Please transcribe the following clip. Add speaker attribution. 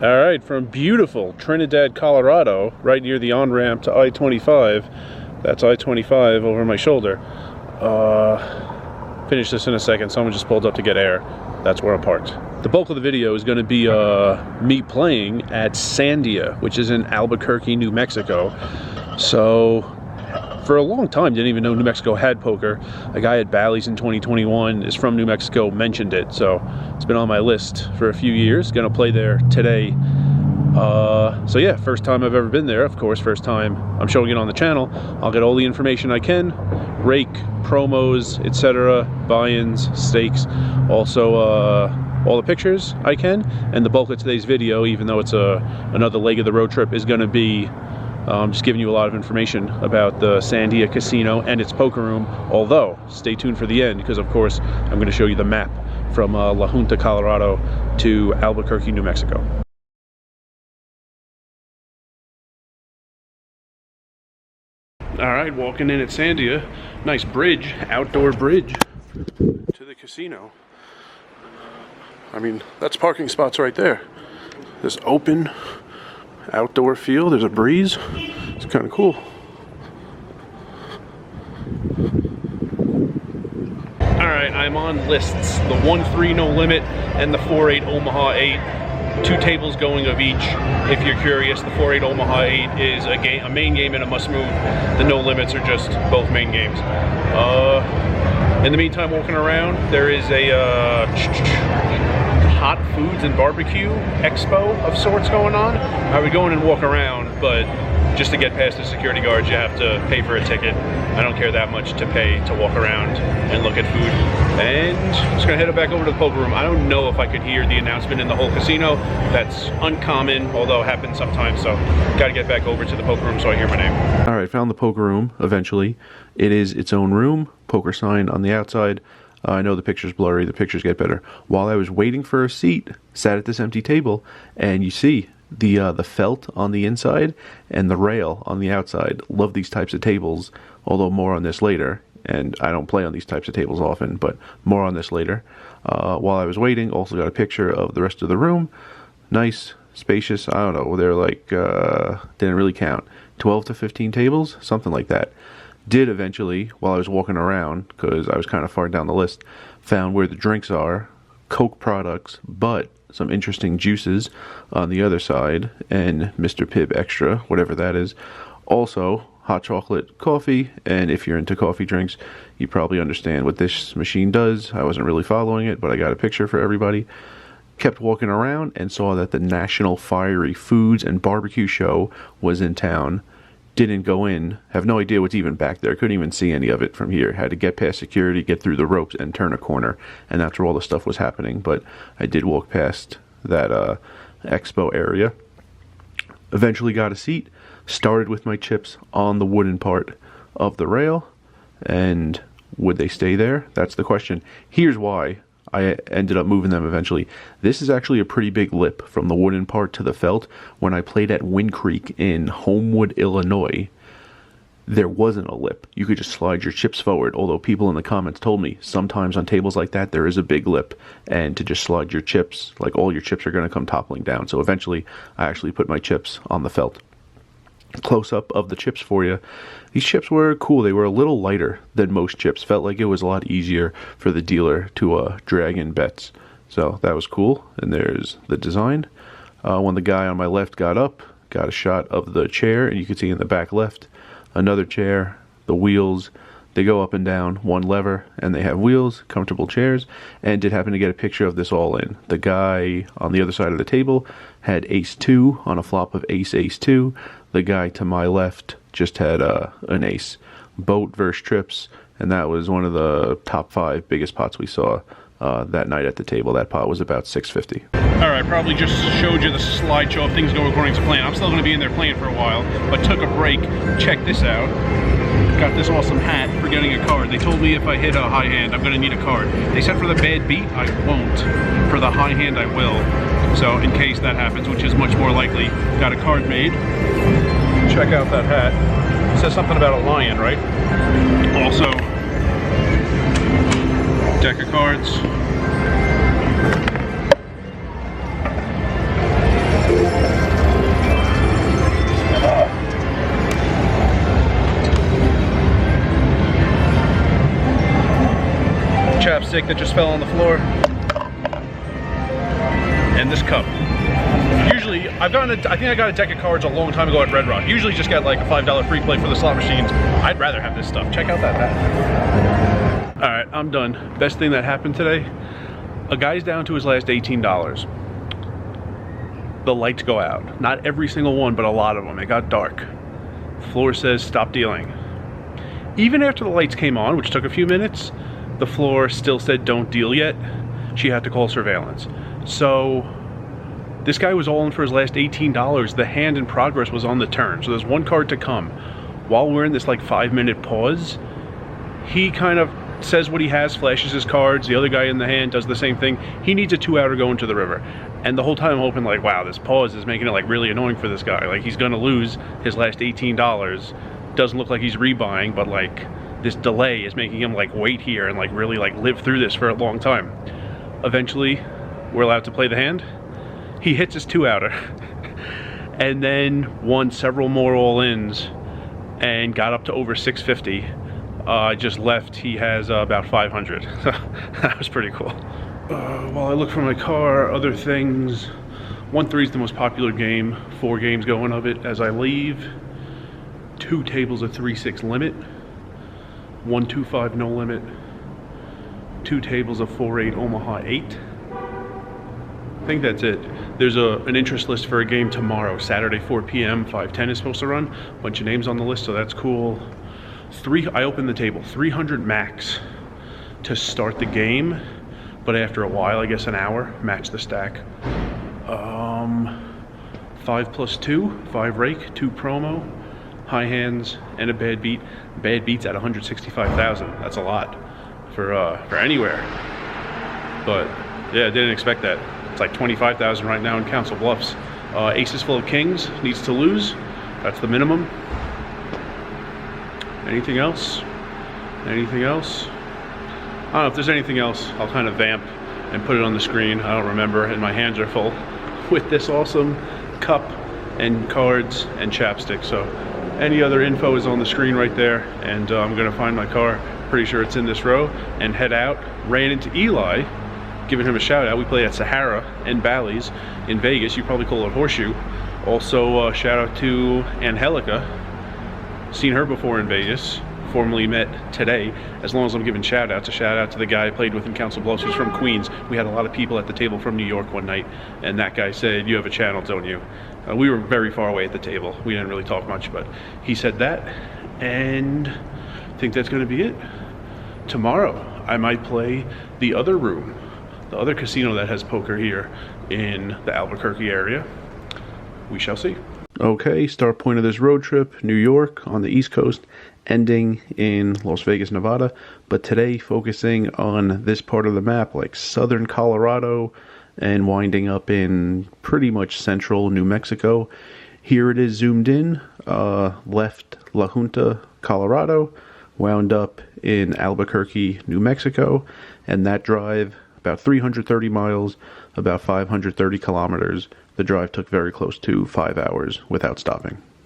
Speaker 1: All right, from beautiful Trinidad, Colorado, right near the on-ramp to I-25. That's I-25 over my shoulder. Finish this in a second. Someone just pulled up to get air. That's where I'm parked. The bulk of the video is going to be me playing at Sandia, which is in Albuquerque, New Mexico. So, for a long time, didn't even know New Mexico had poker. A guy at Bally's in 2021 is from New Mexico, mentioned it, so it's been on my list for a few years. Gonna play there today. So yeah, first time I've ever been there. Of course, first time I'm showing it on the channel. I'll get all the information I can, rake, promos, etc., buy-ins, stakes, also all the pictures I can, and the bulk of today's video, even though it's another leg of the road trip, is gonna be just giving you a lot of information about the Sandia Casino and its poker room, although stay tuned for the end, because of course I'm going to show you the map from La Junta, Colorado to Albuquerque, New Mexico. Alright, walking in at Sandia. Nice bridge, outdoor bridge to the casino. I mean, that's parking spots right there. This open outdoor feel, there's a breeze. It's kind of cool. Alright, I'm on lists. The 1-3 no limit and the 4-8 Omaha 8. 2 tables going of each. If you're curious, the 4-8 Omaha 8 is a main game and a must move. The no limits are just both main games. In the meantime, walking around, there is a hot foods and barbecue expo of sorts going on. I would go in and walk around, but just to get past the security guards, you have to pay for a ticket. I don't care that much to pay to walk around and look at food. And just gonna head back over to the poker room. I don't know if I could hear the announcement in the whole casino. That's uncommon, although it happens sometimes, so gotta get back over to the poker room so I hear my name. All right, found the poker room eventually. It is its own room, poker sign on the outside. I know the picture's blurry, the pictures get better. While I was waiting for a seat, sat at this empty table, and you see the felt on the inside and the rail on the outside. Love these types of tables, although more on this later. And I don't play on these types of tables often, but more on this later. While I was waiting, also got a picture of the rest of the room. Nice, spacious, I don't know, they're like, didn't really count. 12 to 15 tables, something like that. Did eventually, while I was walking around, because I was kind of far down the list, found where the drinks are, Coke products, but some interesting juices on the other side, and Mr. Pibb Extra, whatever that is. Also, hot chocolate coffee, and if you're into coffee drinks, you probably understand what this machine does. I wasn't really following it, but I got a picture for everybody. Kept walking around and saw that the National Fiery Foods and Barbecue Show was in town. Didn't go in, have no idea what's even back there, couldn't even see any of it from here. Had to get past security, get through the ropes, and turn a corner, and that's where all the stuff was happening. But I did walk past that expo area. Eventually got a seat, started with my chips on the wooden part of the rail, and would they stay there? That's the question. Here's why I ended up moving them eventually. This is actually a pretty big lip from the wooden part to the felt. When I played at Wind Creek in Homewood, Illinois, there wasn't a lip. You could just slide your chips forward, although people in the comments told me sometimes on tables like that there is a big lip, and to just slide your chips, like all your chips are going to come toppling down. So eventually I actually put my chips on the felt. Close-up of the chips for you. These chips were cool. They were a little lighter than most chips. Felt like it was a lot easier for the dealer to drag in bets. So that was cool. And there's the design. When the guy on my left got up, got a shot of the chair, and you can see in the back left, another chair, the wheels. They go up and down, one lever, and they have wheels, comfortable chairs, and did happen to get a picture of this all in. The guy on the other side of the table had ace-2 on a flop of ace-ace-2. The guy to my left just had an ace. Boat versus trips, and that was one of the top 5 biggest pots we saw that night at the table. That pot was about $650. All right, probably just showed you the slideshow if things go according to plan. I'm still going to be in there playing for a while, but took a break. Check this out. Got this awesome hat for getting a card. They told me if I hit a high hand, I'm going to need a card. They said for the bad beat, I won't. For the high hand, I will. So in case that happens, which is much more likely, got a card made. Check out that hat. It says something about a lion, right? Also, deck of cards. chapstick that just fell on the floor. And this cup. Usually, I think I got a deck of cards a long time ago at Red Rock. Usually just get like a $5 free play for the slot machines. I'd rather have this stuff. Check out that bat. All right, I'm done. Best thing that happened today, a guy's down to his last $18. The lights go out. Not every single one, but a lot of them. It got dark. Floor says stop dealing. Even after the lights came on, which took a few minutes, the floor still said don't deal yet. She had to call surveillance. So this guy was all in for his last $18. The hand in progress was on the turn. So there's one card to come. While we're in this like 5-minute pause, he kind of says what he has, flashes his cards. The other guy in the hand does the same thing. He needs a 2-outer going to the river. And the whole time I'm hoping like, wow, this pause is making it like really annoying for this guy. Like he's gonna lose his last $18. Doesn't look like he's rebuying, but like this delay is making him like wait here and like really like live through this for a long time. Eventually, we're allowed to play the hand. He hits his 2-outer and then won several more all-ins and got up to over 650. Just left, he has about 500. So that was pretty cool. While I look for my car, other things, 1-3 is the most popular game. 4 games going of it as I leave. 2 tables of 3-6 limit. 1-2-5 no limit. 2 tables of 4-8 Omaha 8. I think that's it. There's an interest list for a game tomorrow, Saturday 4 p.m. 510 is supposed to run. Bunch of names on the list, so that's cool. I opened the table, 300 max to start the game, but after a while, I guess an hour, match the stack. 5 plus 2, 5 rake, 2 promo, high hands, and a bad beat. Bad beats at 165,000. That's a lot for anywhere. But yeah, I didn't expect that. It's like 25,000 right now in Council Bluffs. Aces full of kings, needs to lose. That's the minimum. Anything else? Anything else? I don't know if there's anything else. I'll kind of vamp and put it on the screen. I don't remember, and my hands are full with this awesome cup and cards and chapstick. So any other info is on the screen right there, and I'm gonna find my car. Pretty sure it's in this row, and head out. Ran into Eli, giving him a shout out. We played at Sahara and Bally's in Vegas. You probably call it Horseshoe. Also, shout out to Angelica. Seen her before in Vegas. Formally met today. As long as I'm giving shout outs, a shout out to the guy I played with in Council Bluffs who's from Queens. We had a lot of people at the table from New York one night, and that guy said, "You have a channel, don't you?" We were very far away at the table. We didn't really talk much, but he said that, and I think that's going to be it. Tomorrow, I might play the other room, the other casino that has poker here in the Albuquerque area. We shall see. Okay, start point of this road trip, New York on the East Coast, ending in Las Vegas, Nevada. But today, focusing on this part of the map, like southern Colorado and winding up in pretty much central New Mexico. Here it is zoomed in, left La Junta, Colorado, wound up in Albuquerque, New Mexico, and that drive, about 330 miles, about 530 kilometers. The drive took very close to 5 hours without stopping.